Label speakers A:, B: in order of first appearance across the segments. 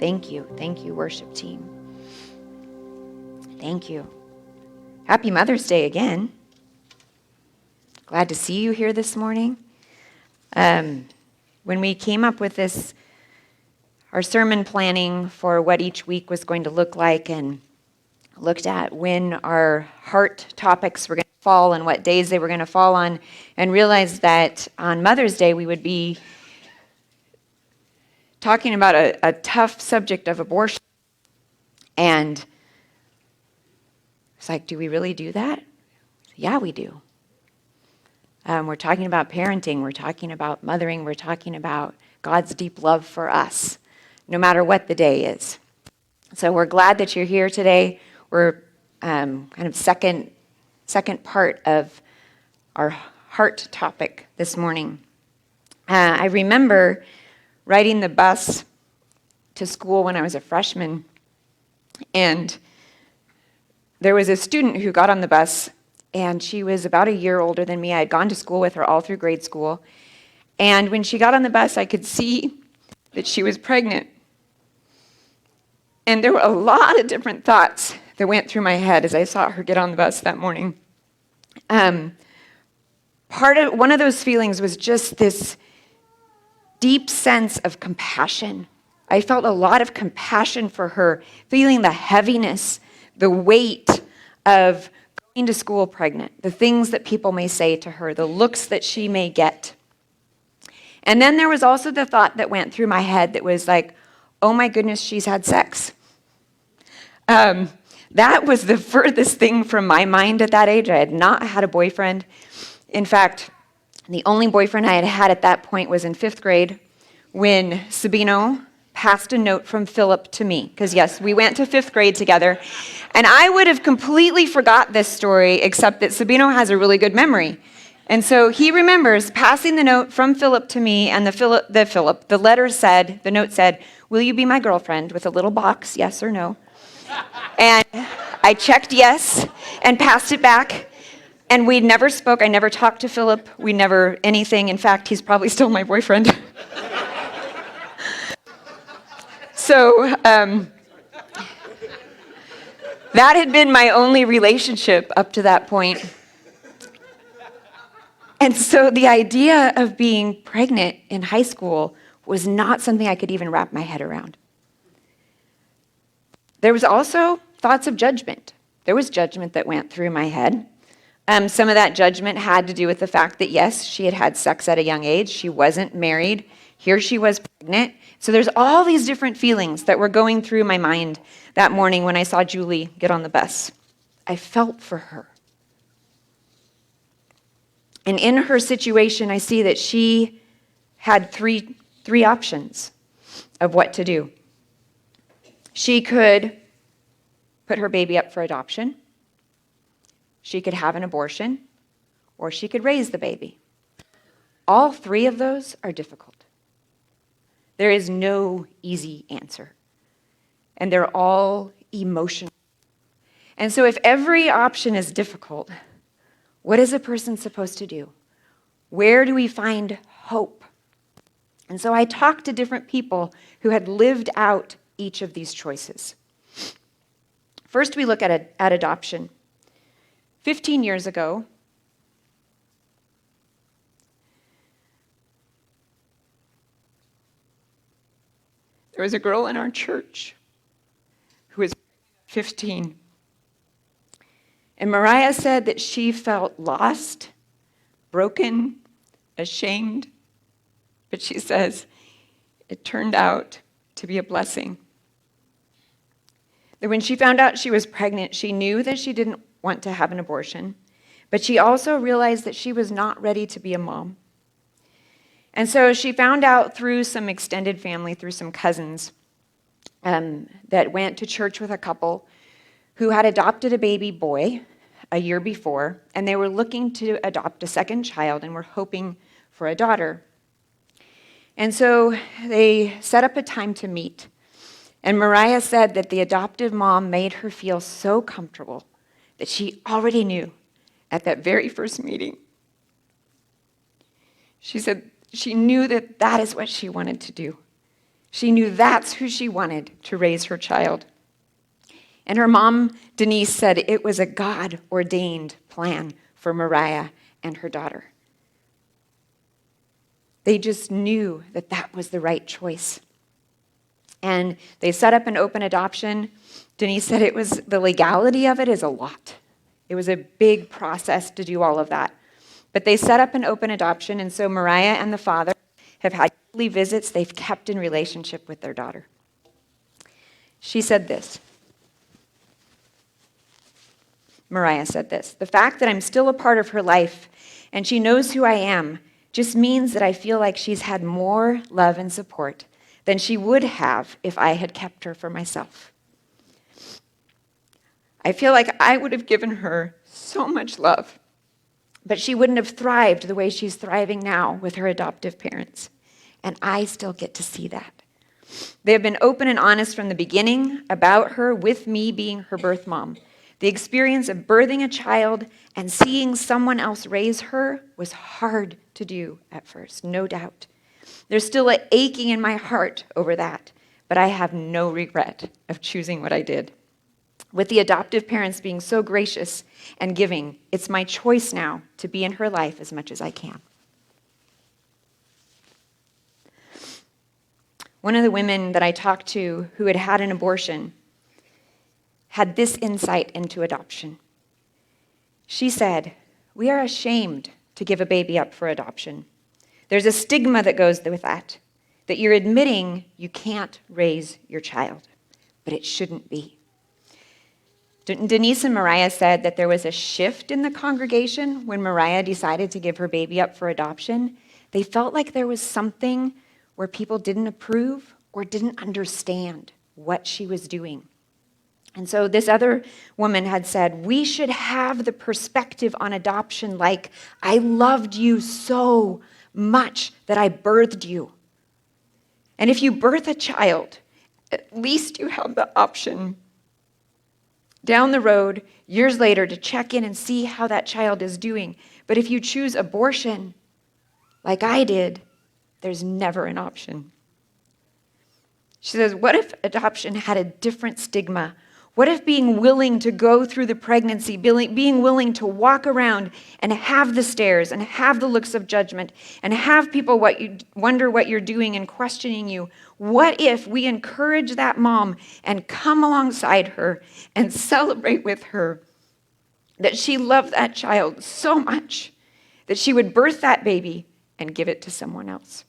A: Thank you. Thank you, worship team. Thank you. Happy Mother's Day again. Glad to see you here this morning. When we came up with our sermon planning for what each week was going to look like, and looked at when our heart topics were going to fall and what days they were going to fall on, and realized that on Mother's Day we would be talking about a tough subject of abortion. And it's like, do we really do that? Yeah, we do. We're talking about parenting, we're talking about mothering, we're talking about God's deep love for us, no matter what the day is. So we're glad that you're here today. We're kind of second part of our heart topic this morning. I remember riding the bus to school when I was a freshman, and there was a student who got on the bus, and she was about a year older than me. I had gone to school with her all through grade school, and when she got on the bus, I could see that she was pregnant. And there were a lot of different thoughts that went through my head as I saw her get on the bus that morning. One of those feelings was just this deep sense of compassion. I felt a lot of compassion for her, feeling the heaviness, the weight of going to school pregnant, the things that people may say to her, the looks that she may get. And then there was also the thought that went through my head that was like, oh my goodness, she's had sex. That was the furthest thing from my mind at that age. I had not had a boyfriend. In fact, the only boyfriend I had had at that point was in 5th grade when Sabino passed a note from Philip to me. Because yes, we went to 5th grade together. And I would have completely forgot this story, except that Sabino has a really good memory. And so he remembers passing the note from Philip to me, and the note said, will you be my girlfriend, with a little box, yes or no? And I checked yes and passed it back. And we never spoke. I never talked to Philip. We never anything. In fact, he's probably still my boyfriend. So that had been my only relationship up to that point. And so the idea of being pregnant in high school was not something I could even wrap my head around. There was also thoughts of judgment. There was judgment that went through my head. Some of that judgment had to do with the fact that, yes, she had had sex at a young age. She wasn't married. Here she was pregnant. So there's all these different feelings that were going through my mind that morning when I saw Julie get on the bus. I felt for her. And in her situation, I see that she had three options of what to do. She could put her baby up for adoption. She could have an abortion, or she could raise the baby. All three of those are difficult. There is no easy answer. And they're all emotional. And so if every option is difficult, what is a person supposed to do? Where do we find hope? And so I talked to different people who had lived out each of these choices. First, we look at adoption. 15 years ago, there was a girl in our church who was 15. And Mariah said that she felt lost, broken, ashamed. But she says it turned out to be a blessing. That when she found out she was pregnant, she knew that she didn't want to have an abortion, but she also realized that she was not ready to be a mom. And so she found out through some extended family, through some cousins, that went to church with a couple who had adopted a baby boy a year before, and they were looking to adopt a second child and were hoping for a daughter. And so they set up a time to meet. And Mariah said that the adoptive mom made her feel so comfortable that she already knew at that very first meeting. She said she knew that that is what she wanted to do. She knew that's who she wanted to raise her child. And her mom, Denise, said it was a God-ordained plan for Mariah and her daughter. They just knew that that was the right choice. And they set up an open adoption. Denise said the legality of it is a lot. It was a big process to do all of that. But they set up an open adoption, and so Mariah and the father have had yearly visits. They've kept in relationship with their daughter. She said this. Mariah said this, "The fact that I'm still a part of her life and she knows who I am just means that I feel like she's had more love and support than she would have if I had kept her for myself. I feel like I would have given her so much love, but she wouldn't have thrived the way she's thriving now with her adoptive parents. And I still get to see that. They have been open and honest from the beginning about her, with me being her birth mom. The experience of birthing a child and seeing someone else raise her was hard to do at first, no doubt. There's still an aching in my heart over that, but I have no regret of choosing what I did. With the adoptive parents being so gracious and giving, it's my choice now to be in her life as much as I can." One of the women that I talked to who had had an abortion had this insight into adoption. She said, "We are ashamed to give a baby up for adoption. There's a stigma that goes with that you're admitting you can't raise your child, but it shouldn't be." Denise and Mariah said that there was a shift in the congregation when Mariah decided to give her baby up for adoption. They felt like there was something where people didn't approve or didn't understand what she was doing. And so this other woman had said, "We should have the perspective on adoption like, I loved you so much that I birthed you. And if you birth a child, at least you have the option down the road, years later, to check in and see how that child is doing. But if you choose abortion, like I did, there's never an option." She says, what if adoption had a different stigma? What if being willing to go through the pregnancy, being willing to walk around and have the stares and have the looks of judgment and have people wonder what you're doing and questioning you, what if we encourage that mom and come alongside her and celebrate with her that she loved that child so much that she would birth that baby and give it to someone else?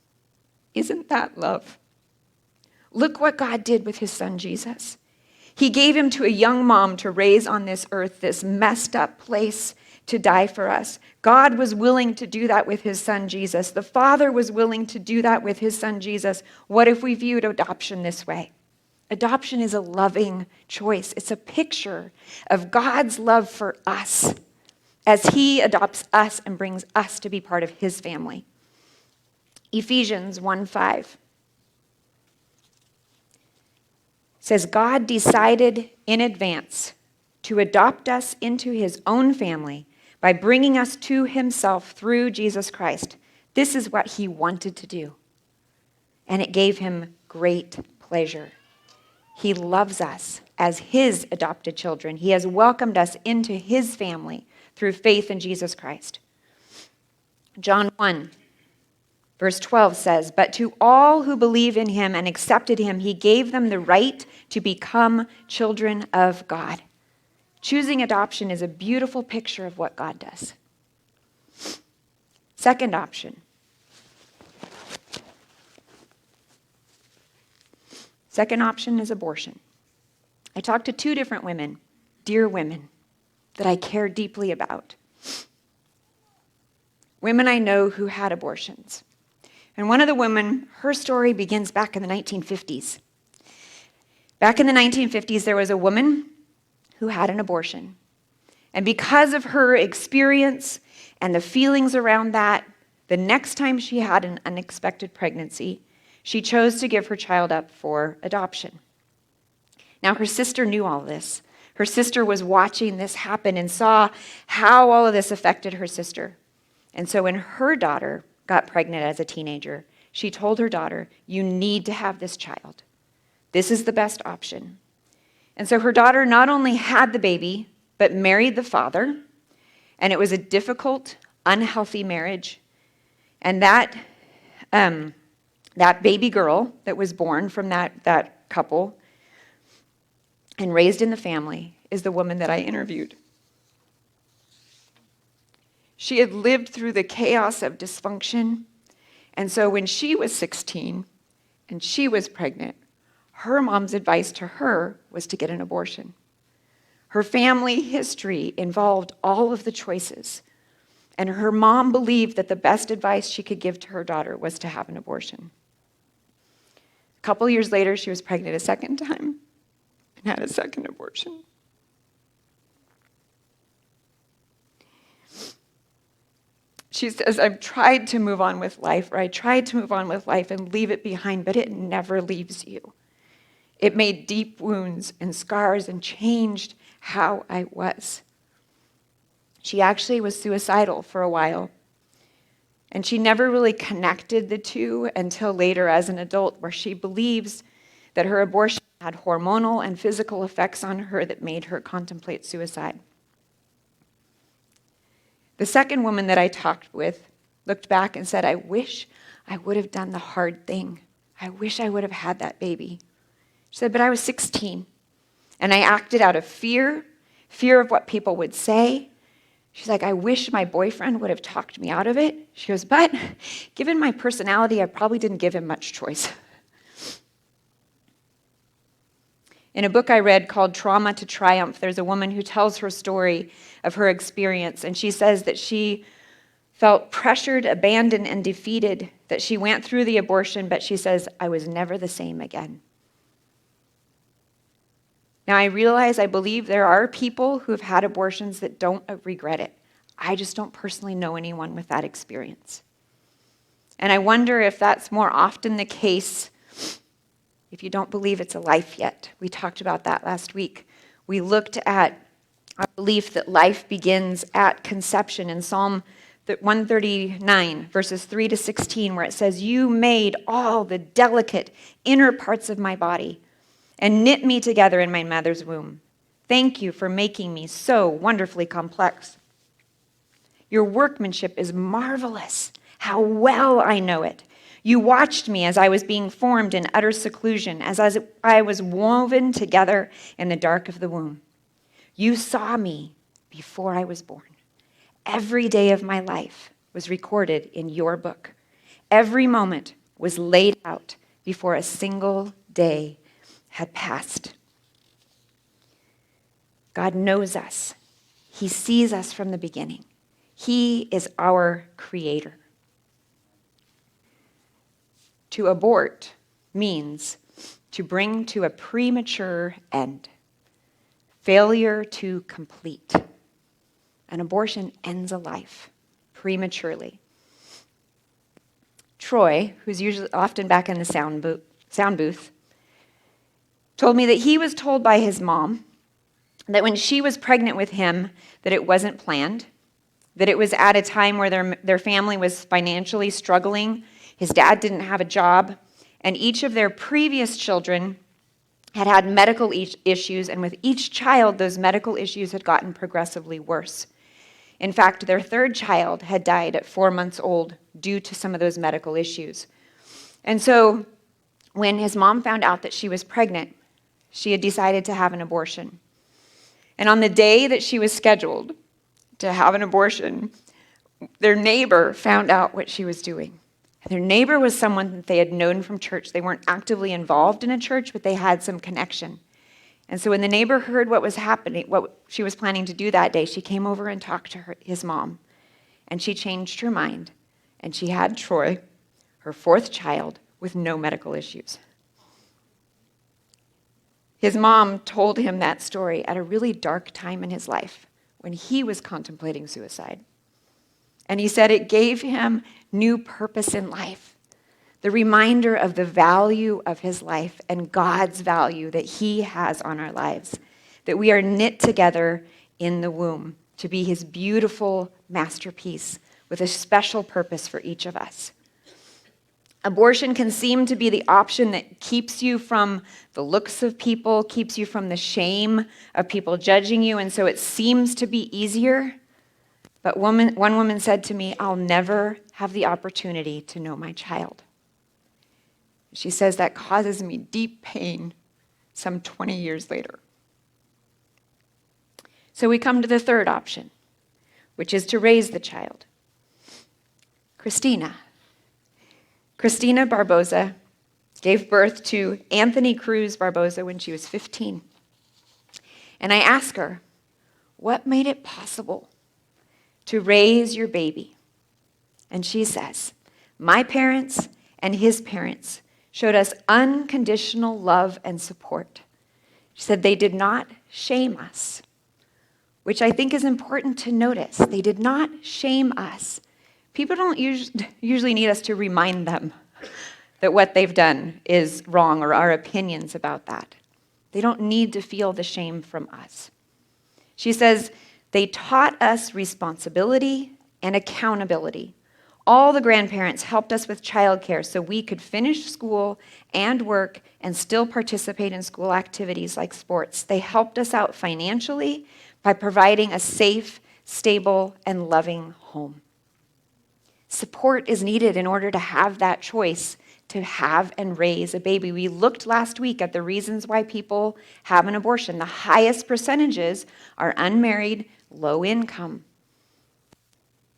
A: Isn't that love? Look what God did with his son Jesus. He gave him to a young mom to raise on this earth, this messed up place, to die for us. God was willing to do that with his son Jesus. The Father was willing to do that with his son Jesus. What if we viewed adoption this way? Adoption is a loving choice. It's a picture of God's love for us as he adopts us and brings us to be part of his family. Ephesians 1:5 says, "God decided in advance to adopt us into his own family by bringing us to himself through Jesus Christ. This is what he wanted to do, and it gave him great pleasure." He loves us as his adopted children. He has welcomed us into his family through faith in Jesus Christ. John 1. Verse 12 says, "But to all who believe in him and accepted him, he gave them the right to become children of God." Choosing adoption is a beautiful picture of what God does. Second option. Second option is abortion. I talked to two different women, dear women, that I care deeply about. Women I know who had abortions. And one of the women, her story begins back in the 1950s. Back in the 1950s, there was a woman who had an abortion. And because of her experience and the feelings around that, the next time she had an unexpected pregnancy, she chose to give her child up for adoption. Now, her sister knew all this. Her sister was watching this happen and saw how all of this affected her sister. And so when her daughter got pregnant as a teenager, she told her daughter, "You need to have this child. This is the best option." And so her daughter not only had the baby, but married the father. And it was a difficult, unhealthy marriage. And that baby girl that was born from that couple and raised in the family is the woman that I interviewed. She had lived through the chaos of dysfunction. And so when she was 16 and she was pregnant, her mom's advice to her was to get an abortion. Her family history involved all of the choices. And her mom believed that the best advice she could give to her daughter was to have an abortion. A couple years later, she was pregnant a second time and had a second abortion. She says, "I've tried to move on with life, or I tried to move on with life and leave it behind, but it never leaves you. It made deep wounds and scars and changed how I was." She actually was suicidal for a while. And she never really connected the two until later as an adult, where she believes that her abortion had hormonal and physical effects on her that made her contemplate suicide. The second woman that I talked with looked back and said, "I wish I would have done the hard thing. I wish I would have had that baby." She said, "But I was 16, and I acted out of fear of what people would say." She's like, "I wish my boyfriend would have talked me out of it." She goes, "But given my personality, I probably didn't give him much choice." In a book I read called Trauma to Triumph, there's a woman who tells her story of her experience, and she says that she felt pressured, abandoned, and defeated, that she went through the abortion, but she says, "I was never the same again." Now, I believe there are people who have had abortions that don't regret it. I just don't personally know anyone with that experience. And I wonder if that's more often the case if you don't believe it's a life yet. We talked about that last week. We looked at our belief that life begins at conception in Psalm 139, verses 3 to 16, where it says, "You made all the delicate inner parts of my body and knit me together in my mother's womb. Thank you for making me so wonderfully complex. Your workmanship is marvelous. How well I know it. You watched me as I was being formed in utter seclusion, as I was woven together in the dark of the womb. You saw me before I was born. Every day of my life was recorded in your book. Every moment was laid out before a single day had passed." God knows us. He sees us from the beginning. He is our creator. To abort means to bring to a premature end, failure to complete. An abortion ends a life prematurely. Troy, who's usually often back in the sound booth, told me that he was told by his mom that when she was pregnant with him, that it wasn't planned, that it was at a time where their family was financially struggling. His dad didn't have a job, and each of their previous children had had medical issues, and with each child, those medical issues had gotten progressively worse. In fact, their third child had died at 4 months old due to some of those medical issues. And so when his mom found out that she was pregnant, she had decided to have an abortion. And on the day that she was scheduled to have an abortion, their neighbor found out what she was doing. And their neighbor was someone that they had known from church. They weren't actively involved in a church, but they had some connection. And so when the neighbor heard what was happening, what she was planning to do that day, she came over and talked to his mom. And she changed her mind. And she had Troy, her fourth child, with no medical issues. His mom told him that story at a really dark time in his life when he was contemplating suicide. And he said it gave him new purpose in life, the reminder of the value of his life and God's value that he has on our lives, that we are knit together in the womb to be his beautiful masterpiece with a special purpose for each of us. Abortion can seem to be the option that keeps you from the looks of people, keeps you from the shame of people judging you, and so it seems to be easier. But one woman said to me, "I'll never have the opportunity to know my child." She says that causes me deep pain some 20 years later. So we come to the third option, which is to raise the child. Christina Barboza gave birth to Anthony Cruz Barboza when she was 15. And I asked her, what made it possible to raise your baby? And she says, my parents and his parents showed us unconditional love and support. She said they did not shame us, which I think is important to notice. They did not shame us. People don't usually need us to remind them that what they've done is wrong or our opinions about that. They don't need to feel the shame from us. She says, they taught us responsibility and accountability. All the grandparents helped us with childcare so we could finish school and work and still participate in school activities like sports. They helped us out financially by providing a safe, stable, and loving home. Support is needed in order to have that choice to have and raise a baby. We looked last week at the reasons why people have an abortion. The highest percentages are unmarried, low income.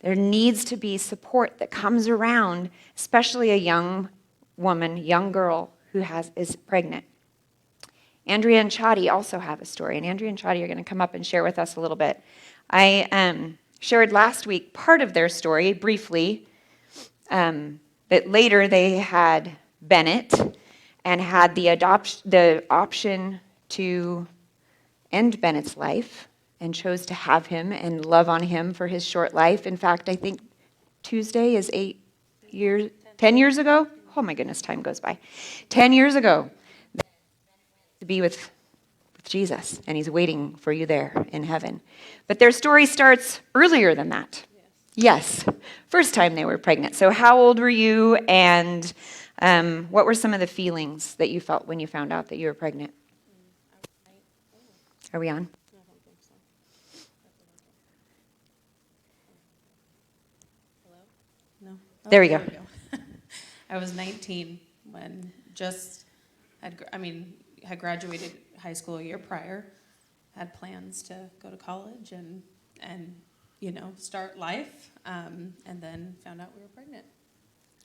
A: There needs to be support that comes around, especially a young woman, young girl who is pregnant. Andrea and Chadi also have a story, and Andrea and Chadi are going to come up and share with us a little bit. I shared last week part of their story briefly, that later they had Bennett and had the option to end Bennett's life and chose to have him and love on him for his short life. In fact, I think Tuesday is 10 years ago. Oh my goodness, time goes by. 10 years ago, to be with Jesus, and he's waiting for you there in heaven. But their story starts earlier than that. Yes, first time they were pregnant. So how old were you, and what were some of the feelings that you felt when you found out that you were pregnant? Are we on?
B: I don't think so. Hello? No? Oh,
A: There we go.
B: I was 19 when had graduated high school a year prior, had plans to go to college and start life, and then found out we were pregnant.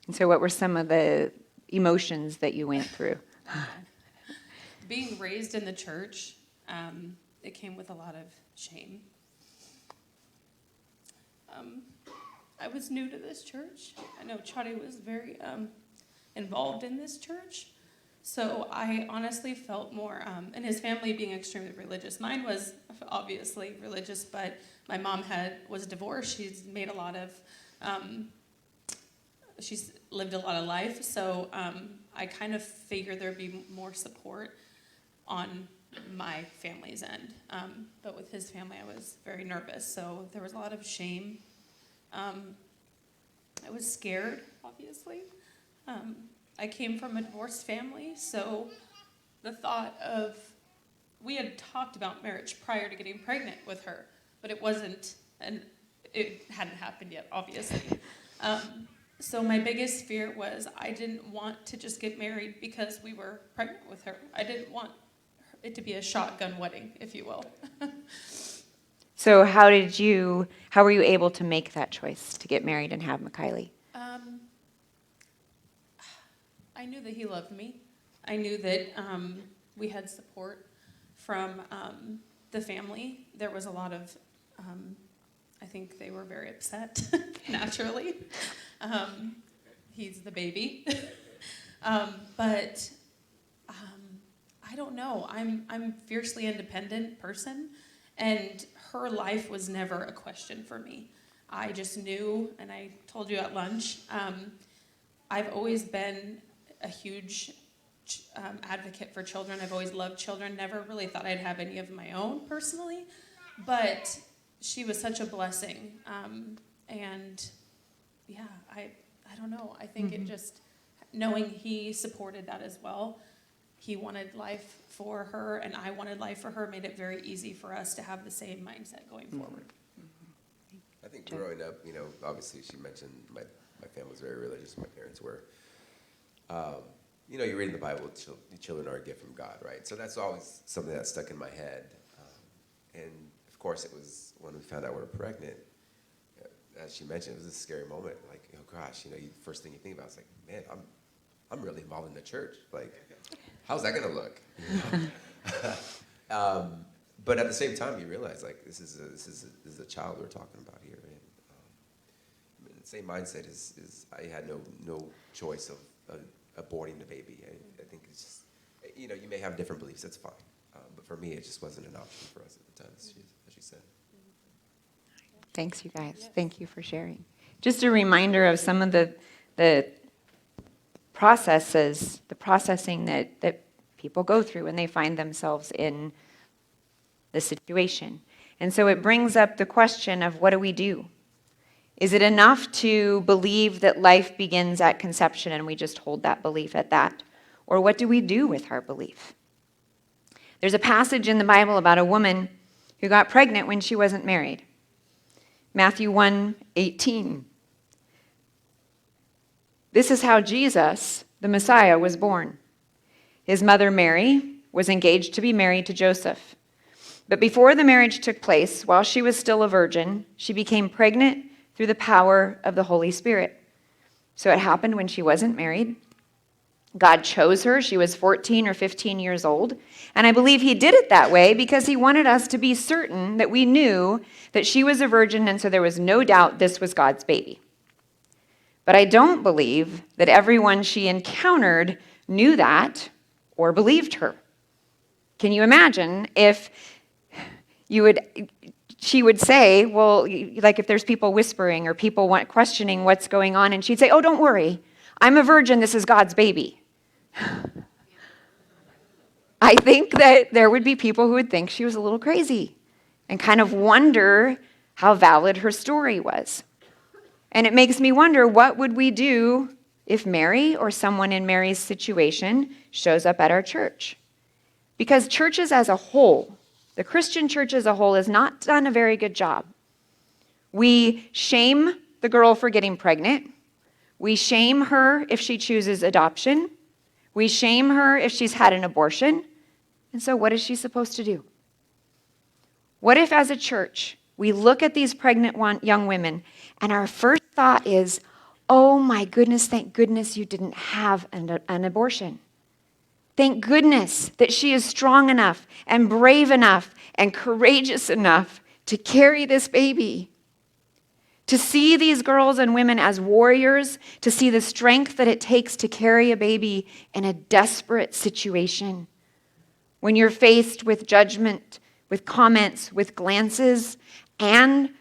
A: And so what were some of the emotions that you went through?
B: Being raised in the church, it came with a lot of shame. I was new to this church. I know Chadi was very involved in this church. So I honestly felt more, and his family being extremely religious. Mine was obviously religious, but my mom was divorced. She's made she's lived a lot of life. So I kind of figured there'd be more support on my family's end. But with his family, I was very nervous. So there was a lot of shame. I was scared, obviously. I came from a divorced family, so the thought of, we had talked about marriage prior to getting pregnant with her, but it hadn't happened yet, obviously. So my biggest fear was I didn't want to just get married because we were pregnant with her. I didn't want it to be a shotgun wedding, if you will.
A: So how were you able to make that choice to get married and have McKiley?
B: I knew that he loved me. I knew that we had support from the family. There was a lot of, I think they were very upset, naturally. He's the baby. But I don't know. I'm a fiercely independent person, and her life was never a question for me. I just knew, and I told you at lunch, I've always been a huge advocate for children. I've always loved children. Never really thought I'd have any of my own personally, but she was such a blessing. And yeah, I don't know. I think it just knowing he supported that as well. He wanted life for her, and I wanted life for her, made it very easy for us to have the same mindset going forward.
C: I think growing up, obviously she mentioned my family was very religious, my parents were. You read in the Bible, children are a gift from God, right? So that's always something that stuck in my head. And of course, it was when we found out we were pregnant, as she mentioned, it was a scary moment. Like, oh gosh, first thing you think about is like, man, I'm really involved in the church. Like, how's that gonna look? But at the same time, you realize like this is a child we're talking about here, and the same mindset is I had no choice of aborting the baby. I think it's just you may have different beliefs. That's fine, but for me, it just wasn't an option for us at the time, as she said.
A: Thanks, you guys. Yes. Thank you for sharing. Just a reminder of some of the processing that people go through when they find themselves in the situation. And so it brings up the question of what do we do? Is it enough to believe that life begins at conception and we just hold that belief at that? Or what do we do with our belief? There's a passage in the Bible about a woman who got pregnant when she wasn't married. Matthew 1:18. This is how Jesus, the Messiah, was born. His mother Mary was engaged to be married to Joseph. But before the marriage took place, while she was still a virgin, she became pregnant through the power of the Holy Spirit. So it happened when she wasn't married. God chose her. She was 14 or 15 years old. And I believe he did it that way because he wanted us to be certain that we knew that she was a virgin, and so there was no doubt this was God's baby. But I don't believe that everyone she encountered knew that or believed her. Can you imagine if she would say, well, like if there's people whispering or people questioning what's going on, and she'd say, oh, don't worry, I'm a virgin, this is God's baby. I think that there would be people who would think she was a little crazy and kind of wonder how valid her story was. And it makes me wonder, what would we do if Mary or someone in Mary's situation shows up at our church? Because churches as a whole, the Christian church as a whole, has not done a very good job. We shame the girl for getting pregnant. We shame her if she chooses adoption. We shame her if she's had an abortion. And so what is she supposed to do? What if as a church, we look at these pregnant young women and our first thought is, oh my goodness, thank goodness you didn't have an abortion. Thank goodness that she is strong enough and brave enough and courageous enough to carry this baby. To see these girls and women as warriors, to see the strength that it takes to carry a baby in a desperate situation. When you're faced with judgment, with comments, with glances, and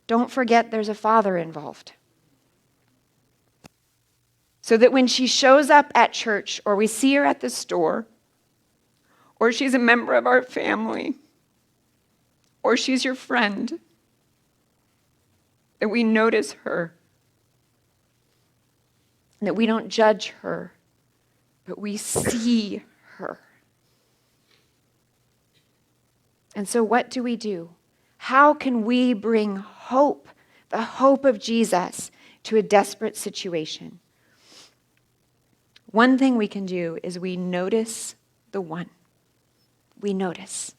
A: don't forget there's a father involved. So that when she shows up at church, or we see her at the store, or she's a member of our family, or she's your friend, that we notice her, that we don't judge her, but we see her. And so what do we do? How can we bring hope, the hope of Jesus, to a desperate situation? One thing we can do is we notice the one. We notice.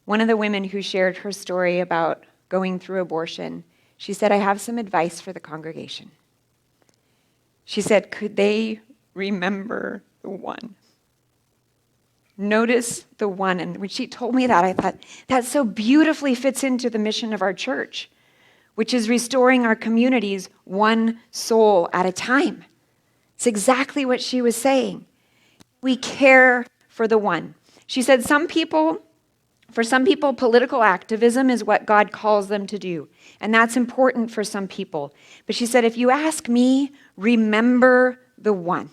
A: One of the women who shared her story about going through abortion, she said, I have some advice for the congregation. She said, could they remember the one? Notice the one. And when she told me that, I thought, that so beautifully fits into the mission of our church, which is restoring our communities one soul at a time. It's exactly what she was saying. We care for the one. She said, for some people, political activism is what God calls them to do. And that's important for some people. But she said, if you ask me, remember the one.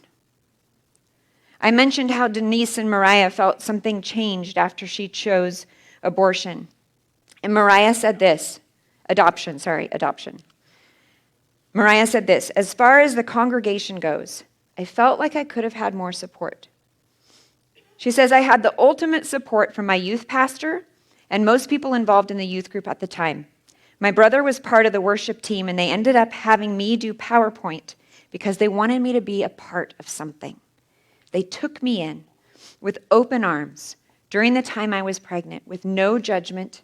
A: I mentioned how Denise and Mariah felt something changed after she chose abortion. And Mariah said this, adoption. Mariah said this, as far as the congregation goes, I felt like I could have had more support. She says, I had the ultimate support from my youth pastor and most people involved in the youth group at the time. My brother was part of the worship team, and they ended up having me do PowerPoint because they wanted me to be a part of something. They took me in with open arms during the time I was pregnant with no judgment,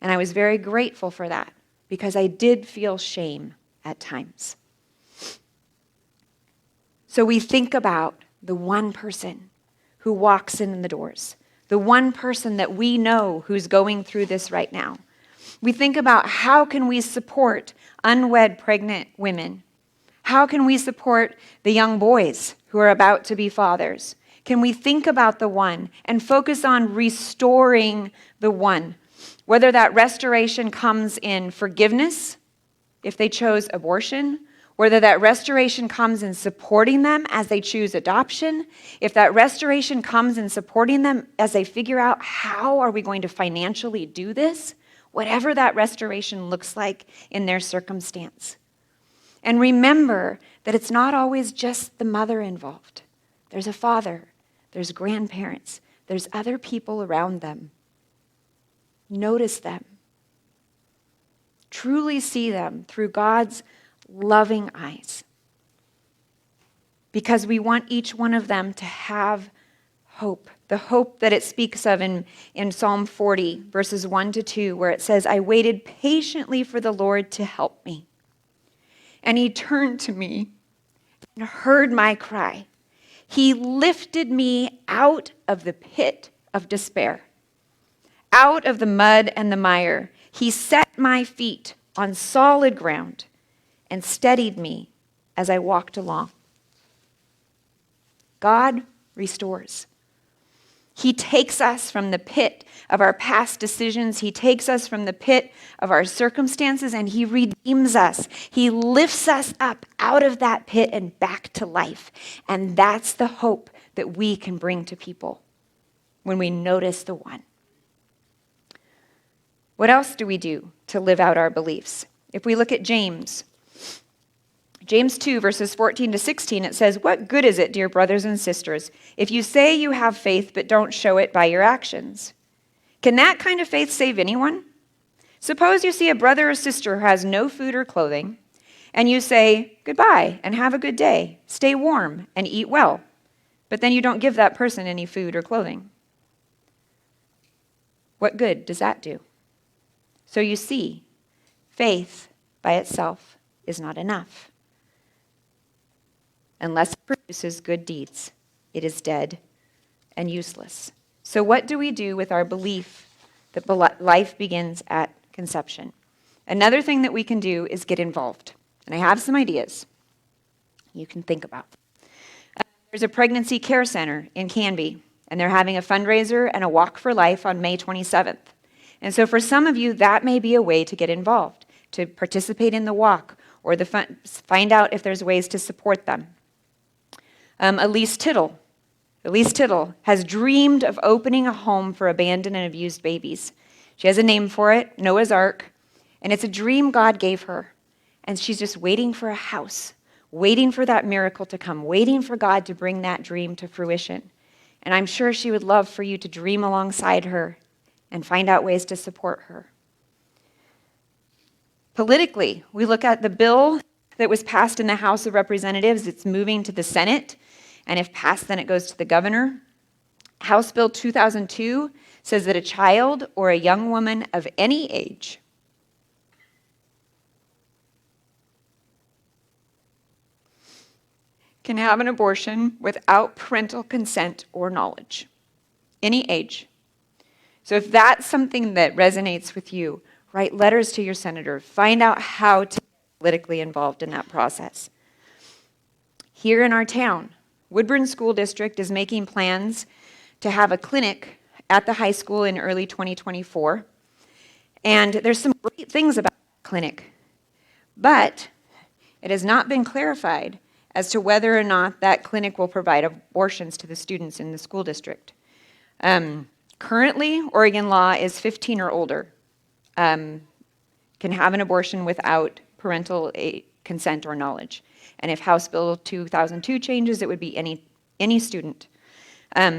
A: and I was very grateful for that because I did feel shame at times. So we think about the one person who walks in the doors, the one person that we know who's going through this right now. We think about how can we support unwed pregnant women? How can we support the young boys who are about to be fathers? Can we think about the one and focus on restoring the one? Whether that restoration comes in forgiveness, if they chose abortion, whether that restoration comes in supporting them as they choose adoption, if that restoration comes in supporting them as they figure out how are we going to financially do this, whatever that restoration looks like in their circumstance. And remember that it's not always just the mother involved. There's a father, there's grandparents, there's other people around them. Notice them. Truly see them through God's loving eyes. Because we want each one of them to have hope. The hope that it speaks of in Psalm 40, verses 1-2, where it says, I waited patiently for the Lord to help me. And he turned to me and heard my cry. He lifted me out of the pit of despair, out of the mud and the mire. He set my feet on solid ground and steadied me as I walked along. God restores. He takes us from the pit of our past decisions. He takes us from the pit of our circumstances, and he redeems us. He lifts us up out of that pit and back to life. And that's the hope that we can bring to people when we notice the one. What else do we do to live out our beliefs? If we look at James 2, verses 14-16, it says, what good is it, dear brothers and sisters, if you say you have faith but don't show it by your actions? Can that kind of faith save anyone? Suppose you see a brother or sister who has no food or clothing, and you say, goodbye and have a good day, stay warm and eat well, but then you don't give that person any food or clothing. What good does that do? So you see, faith by itself is not enough. Unless it produces good deeds, it is dead and useless. So what do we do with our belief that life begins at conception? Another thing that we can do is get involved. And I have some ideas you can think about. There's a pregnancy care center in Canby, and they're having a fundraiser and a walk for life on May 27th. And so for some of you, that may be a way to get involved, to participate in the walk, or find out if there's ways to support them. Elise Tittle has dreamed of opening a home for abandoned and abused babies. She has a name for it, Noah's Ark, and it's a dream God gave her. And she's just waiting for a house, waiting for that miracle to come, waiting for God to bring that dream to fruition. And I'm sure she would love for you to dream alongside her and find out ways to support her. Politically, we look at the bill that was passed in the House of Representatives. It's moving to the Senate, and if passed, then it goes to the governor. House Bill 2002 says that a child or a young woman of any age can have an abortion without parental consent or knowledge. Any age. So if that's something that resonates with you, write letters to your senator. Find out how to get politically involved in that process. Here in our town, Woodburn School District is making plans to have a clinic at the high school in early 2024. And there's some great things about the clinic. But it has not been clarified as to whether or not that clinic will provide abortions to the students in the school district. Currently, Oregon law is 15 or older can have an abortion without parental consent or knowledge. And if House Bill 2002 changes, it would be any student.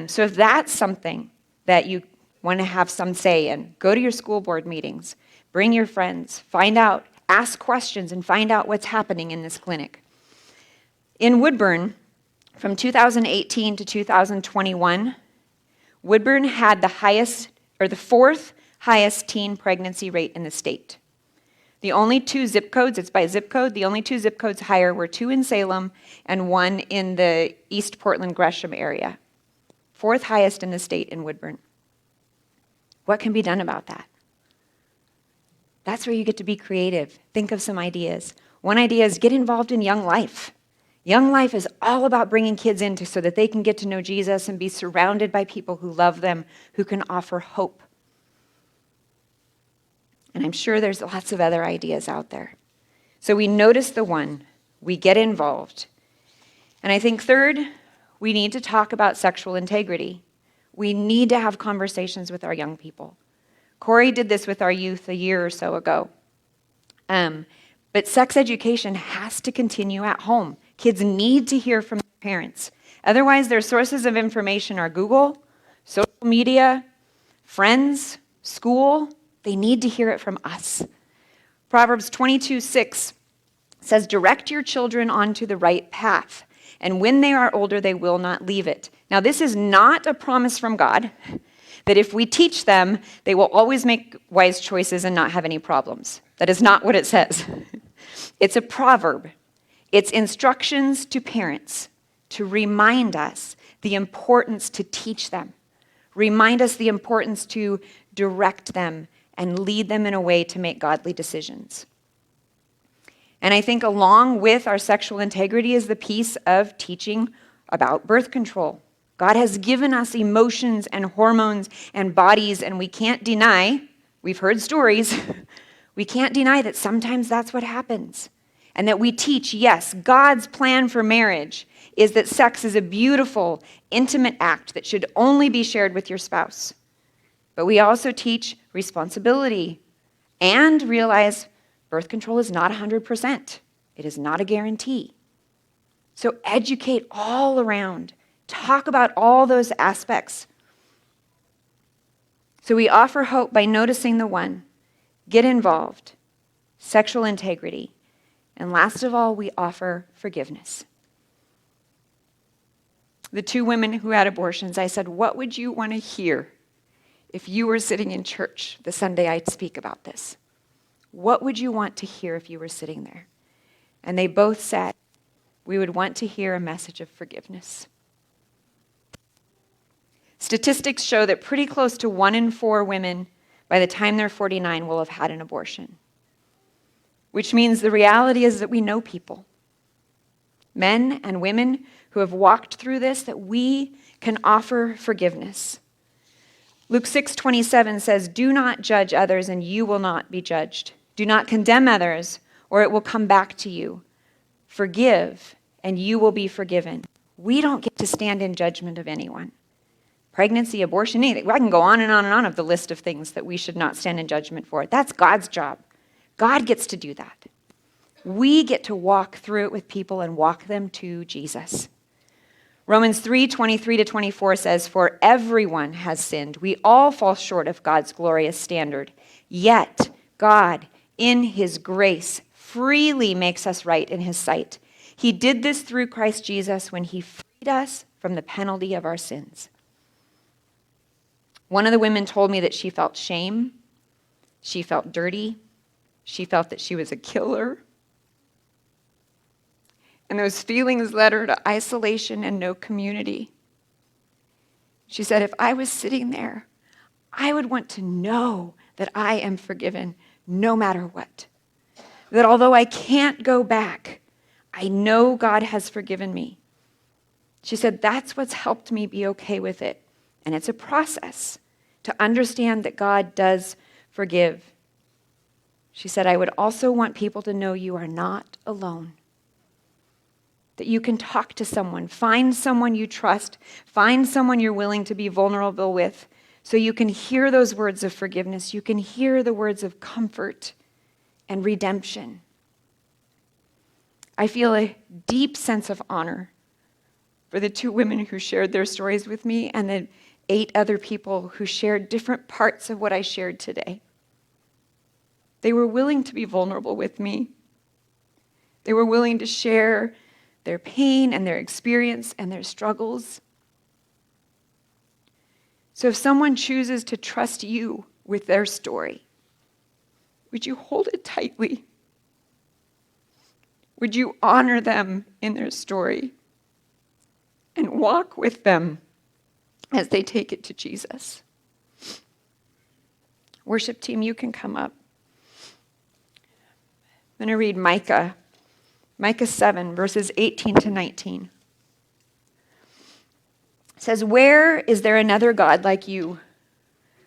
A: So if that's something that you want to have some say in, go to your school board meetings, bring your friends, find out, ask questions, and find out what's happening in this clinic. In Woodburn, from 2018 to 2021, Woodburn had the fourth highest teen pregnancy rate in the state. The only two zip codes, it's by zip code, the only two zip codes higher were 2 in Salem and 1 in the East Portland Gresham area. Fourth highest in the state in Woodburn. What can be done about that? That's where you get to be creative. Think of some ideas. One idea is get involved in Young Life. Young Life is all about bringing kids in so that they can get to know Jesus and be surrounded by people who love them, who can offer hope. And I'm sure there's lots of other ideas out there. So we notice the one, we get involved. And I think third, we need to talk about sexual integrity. We need to have conversations with our young people. Corey did this with our youth a year or so ago. But sex education has to continue at home. Kids need to hear from their parents. Otherwise, their sources of information are Google, social media, friends, school. They need to hear it from us. Proverbs 22:6 says, direct your children onto the right path, and when they are older, they will not leave it. Now, this is not a promise from God that if we teach them, they will always make wise choices and not have any problems. That is not what it says. It's a proverb. It's instructions to parents to remind us the importance to teach them, remind us the importance to direct them and lead them in a way to make godly decisions. And I think along with our sexual integrity is the piece of teaching about birth control. God has given us emotions and hormones and bodies, and we can't deny, we've heard stories, we can't deny that sometimes that's what happens. And that we teach, yes, God's plan for marriage is that sex is a beautiful, intimate act that should only be shared with your spouse. But we also teach responsibility and realize birth control is not 100%. It is not a guarantee. So educate all around. Talk about all those aspects. So we offer hope by noticing the one, get involved, sexual integrity, and last of all, we offer forgiveness. The 2 women who had abortions, I said, what would you want to hear if you were sitting in church the Sunday I speak about this? What would you want to hear if you were sitting there? And they both said, we would want to hear a message of forgiveness. Statistics show that pretty close to 1 in 4 women, by the time they're 49, will have had an abortion. Which means the reality is that we know people, men and women who have walked through this, that we can offer forgiveness. Luke 6:27 says, do not judge others and you will not be judged. Do not condemn others or it will come back to you. Forgive and you will be forgiven. We don't get to stand in judgment of anyone. Pregnancy, abortion, anything. I can go on and on and on of the list of things that we should not stand in judgment for. That's God's job. God gets to do that. We get to walk through it with people and walk them to Jesus. Romans 3:23-24 says, for everyone has sinned. We all fall short of God's glorious standard. Yet God, in his grace, freely makes us right in his sight. He did this through Christ Jesus when he freed us from the penalty of our sins. One of the women told me that she felt shame. She felt dirty. She felt that she was a killer. And those feelings led her to isolation and no community. She said, if I was sitting there, I would want to know that I am forgiven no matter what. That although I can't go back, I know God has forgiven me. She said, that's what's helped me be okay with it. And it's a process to understand that God does forgive. She said, I would also want people to know you are not alone. That you can talk to someone, find someone you trust, find someone you're willing to be vulnerable with, so you can hear those words of forgiveness. You can hear the words of comfort and redemption. I feel a deep sense of honor for the 2 women who shared their stories with me and the 8 other people who shared different parts of what I shared today. They were willing to be vulnerable with me. They were willing to share their pain and their experience and their struggles. So if someone chooses to trust you with their story, would you hold it tightly? Would you honor them in their story and walk with them as they take it to Jesus? Worship team, you can come up. I'm going to read Micah 7, verses 18 to 19. It says, "Where is there another God like you,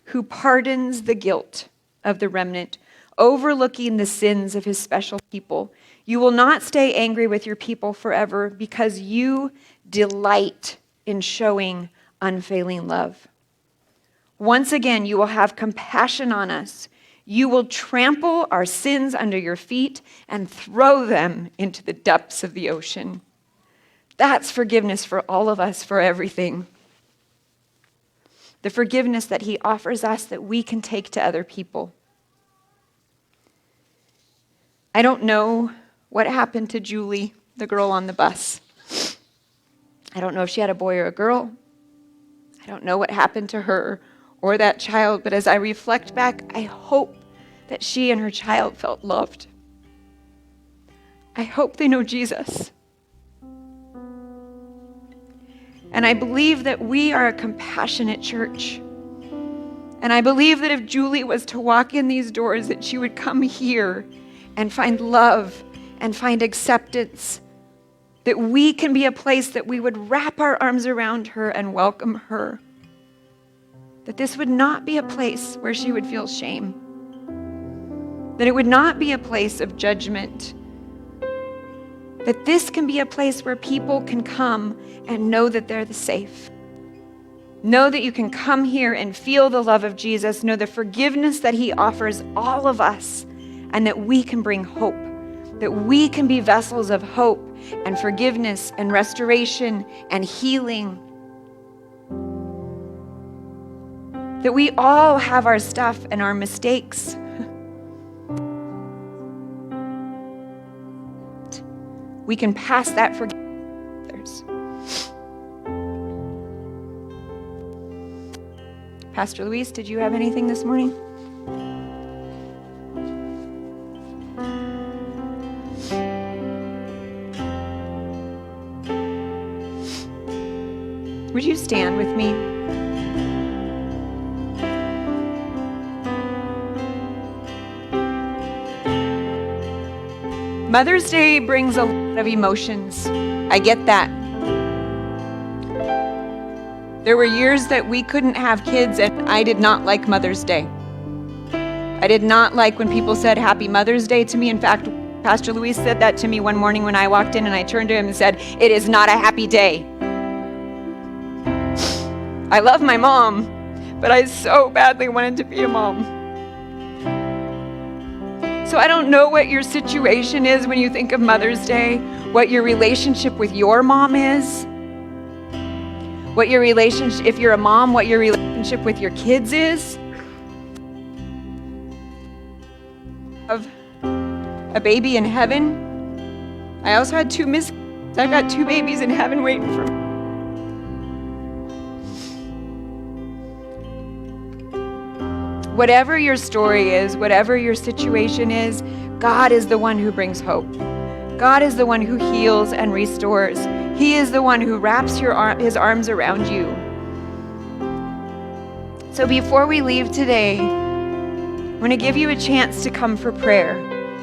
A: who pardons the guilt of the remnant, overlooking the sins of his special people? You will not stay angry with your people forever, because you delight in showing unfailing love. Once again, you will have compassion on us. You will trample our sins under your feet and throw them into the depths of the ocean." That's forgiveness for all of us, for everything. The forgiveness that he offers us that we can take to other people. I don't know what happened to Julie, the girl on the bus. I don't know if she had a boy or a girl. I don't know what happened to her or that child, but as I reflect back, I hope that she and her child felt loved. I hope they know Jesus. And I believe that we are a compassionate church. And I believe that if Julie was to walk in these doors, that she would come here and find love and find acceptance. That we can be a place that we would wrap our arms around her and welcome her. That this would not be a place where she would feel shame. That it would not be a place of judgment. That this can be a place where people can come and know that they're safe. Know that you can come here and feel the love of Jesus. Know the forgiveness that he offers all of us. And that we can bring hope. That we can be vessels of hope and forgiveness and restoration and healing. That we all have our stuff and our mistakes. We can pass that forgiveness to others. Pastor Luis, did you have anything this morning? Would you stand with me? Mother's Day brings a lot of emotions. I get that. There were years that we couldn't have kids, and I did not like Mother's Day. I did not like when people said Happy Mother's Day to me. In fact, Pastor Luis said that to me one morning when I walked in, and I turned to him and said, "It is not a happy day." I love my mom, but I so badly wanted to be a mom. So I don't know what your situation is when you think of Mother's Day, what your relationship with your mom is, what your relationship, if you're a mom, what your relationship with your kids is. Of a baby in heaven. I also had 2 I've got 2 babies in heaven waiting for me. Whatever your story is, whatever your situation is, God is the one who brings hope. God is the one who heals and restores. He is the one who wraps his arms around you. So before we leave today, I'm going to give you a chance to come for prayer.